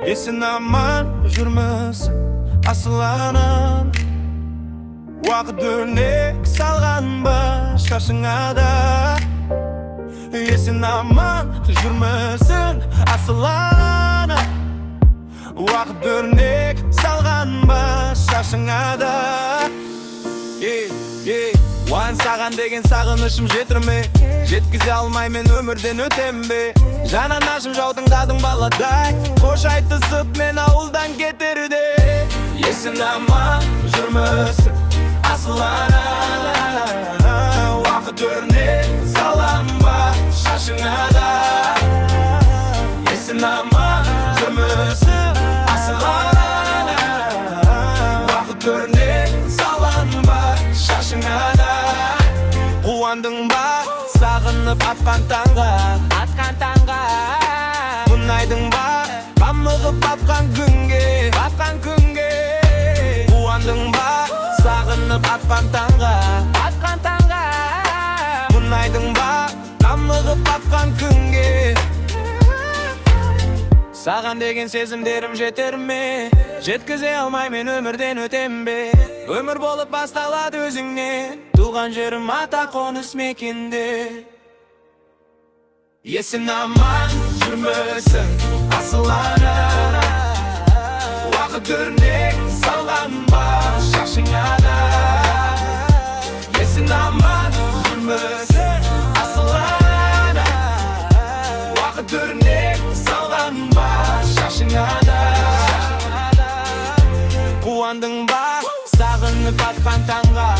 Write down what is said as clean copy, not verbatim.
Esin aman жүрмісің асыланым, уақыт өрнек салған ба шашыңа да. Есін аман жүрмісің асыланым, уақыт өрнек салған ба шашыңа да. Уайын саған деген сағынышым жетір ме? Жеткізе алмай мен өмірден өтем бе? Жананашым жаудыңдадың баладай, қош айтысып мен ауылдан кетерде. Есін аман жүрмісің асыланым, уақыт өрнек салам ба шашыңа да. Есін аман жүрмісің асыланым, уақыт өрнек салам ба шашыңа да. Қуандың ба сағынып атқан таңға, мұңайдың ба қамығып атқан күнге, қуандың ба сағынып атқан таңға, мұңайдың ба қамығып атқан күнге. Саған деген сезімдерім жетер ме? Жеткізе алмай мен өмірден өтем бе? Өмір болып басталады өзіңнен, туған жерім ата қоныс мекенде. Есін аман жүрмісің асыланым, уақыт өрнек салған ба шашыңа да. Есін аман жүрмісің асыланым, уақыт өрнек салған ба шашыңа да. Қуандың ба сағынып атқан таңға,